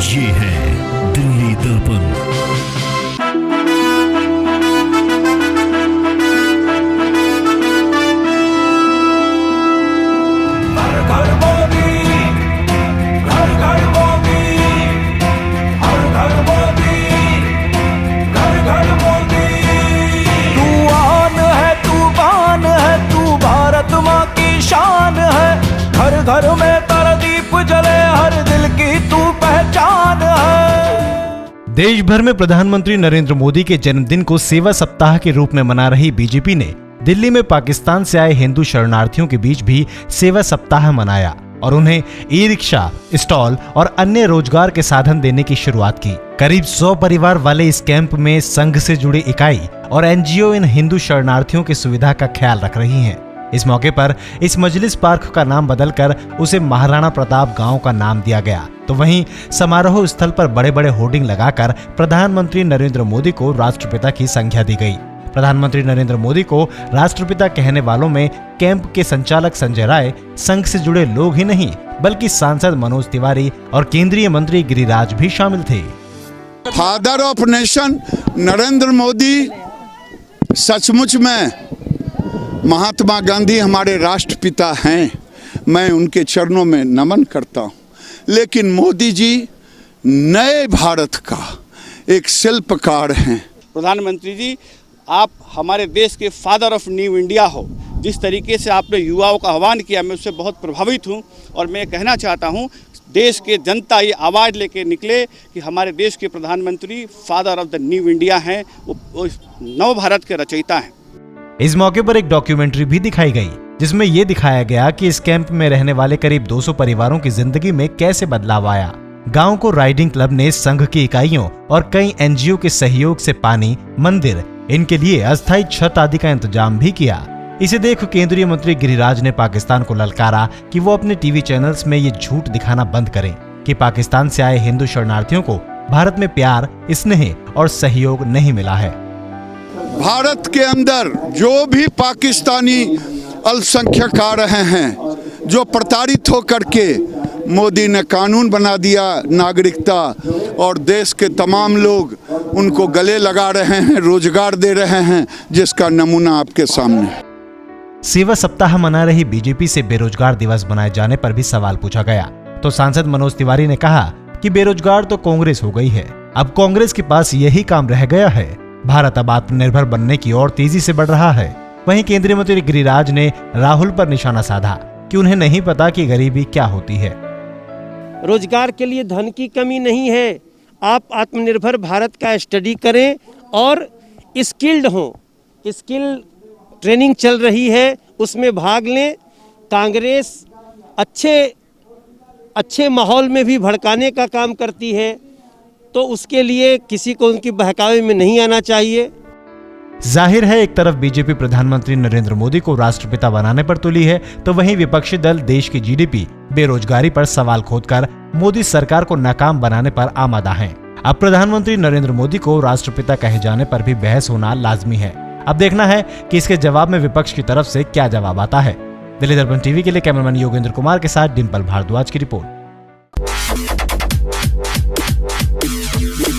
ये है दिल्ली दर्पण। घर में तारा दीप जले, हर दिल की तू पहचान है। देश भर में प्रधानमंत्री नरेंद्र मोदी के जन्मदिन को सेवा सप्ताह के रूप में मना रही बीजेपी ने दिल्ली में पाकिस्तान से आए हिंदू शरणार्थियों के बीच भी सेवा सप्ताह मनाया और उन्हें ई रिक्शा, स्टॉल और अन्य रोजगार के साधन देने की शुरुआत की। करीब 100 परिवार वाले इस कैंप में संघ से जुड़ी इकाई और एनजीओ इन हिंदू शरणार्थियों की सुविधा का ख्याल रख रही हैं। इस मौके पर इस मजलिस पार्क का नाम बदलकर उसे महाराणा प्रताप गांव का नाम दिया गया। तो वहीं समारोह स्थल पर बड़े बड़े होर्डिंग लगाकर प्रधानमंत्री नरेंद्र मोदी को राष्ट्रपिता की संज्ञा दी गई। प्रधानमंत्री नरेंद्र मोदी को राष्ट्रपिता कहने वालों में कैंप के संचालक संजय राय, संघ से जुड़े लोग ही नहीं बल्कि सांसद मनोज तिवारी और केंद्रीय मंत्री गिरिराज भी शामिल थे। Father of nation Narendra Modi सचमुच में महात्मा गांधी हमारे राष्ट्रपिता हैं, मैं उनके चरणों में नमन करता हूं। लेकिन मोदी जी नए भारत का एक शिल्पकार हैं। प्रधानमंत्री जी, आप हमारे देश के फादर ऑफ न्यू इंडिया हो। जिस तरीके से आपने युवाओं का आह्वान किया, मैं उससे बहुत प्रभावित हूं और मैं कहना चाहता हूं देश के जनता ये आवाज़ लेके निकले कि हमारे देश के प्रधानमंत्री father of the new India हैं, वो नव भारत के रचयिता हैं। इस मौके पर एक डॉक्यूमेंट्री भी दिखाई गई जिसमें ये दिखाया गया कि इस कैंप में रहने वाले करीब 200 परिवारों की जिंदगी में कैसे बदलाव आया। गांव को राइडिंग क्लब ने संघ की इकाइयों और कई एनजीओ के सहयोग से पानी, मंदिर, इनके लिए अस्थायी छत आदि का इंतजाम भी किया। इसे देख केंद्रीय मंत्री गिरिराज ने पाकिस्तान को ललकारा कि वो अपने टीवी चैनल्स में ये झूठ दिखाना बंद करें कि पाकिस्तान से आए हिंदू शरणार्थियों को भारत में प्यार, स्नेह और सहयोग नहीं मिला है। भारत के अंदर जो भी पाकिस्तानी अल्पसंख्यक आ रहे हैं, जो प्रताड़ित होकर के मोदी ने कानून बना दिया नागरिकता, और देश के तमाम लोग उनको गले लगा रहे हैं, रोजगार दे रहे हैं, जिसका नमूना आपके सामने है। सेवा सप्ताह मना रही बीजेपी से बेरोजगार दिवस बनाए जाने पर भी सवाल पूछा गया तो सांसद मनोज तिवारी ने कहा कि बेरोजगार तो कांग्रेस हो गई है, अब कांग्रेस के पास यही काम रह गया है। भारत अब आत्मनिर्भर बनने की ओर तेजी से बढ़ रहा है। वहीं केंद्रीय मंत्री गिरिराज ने राहुल पर निशाना साधा कि उन्हें नहीं पता कि गरीबी क्या होती है। रोजगार के लिए धन की कमी नहीं है, आप आत्मनिर्भर भारत का स्टडी करें और स्किल्ड हों। स्किल ट्रेनिंग चल रही है, उसमें भाग लें। कांग्रेस अच्छे माहौल में भी भड़काने का काम करती है, तो उसके लिए किसी को उनकी बहकावे में नहीं आना चाहिए। जाहिर है एक तरफ बीजेपी प्रधानमंत्री नरेंद्र मोदी को राष्ट्रपिता बनाने पर तुली है, तो वहीं विपक्षी दल देश की जीडीपी, बेरोजगारी पर सवाल खोदकर मोदी सरकार को नाकाम बनाने पर आमादा हैं। अब प्रधानमंत्री नरेंद्र मोदी को राष्ट्रपिता कहे जाने पर भी बहस होना लाजमी है। अब देखना है कि इसके जवाब में विपक्ष की तरफ से क्या जवाब आता है। दिल्ली दर्पण टीवी के लिए कैमरामैन योगेंद्र कुमार के साथ डिंपल भारद्वाज की रिपोर्ट।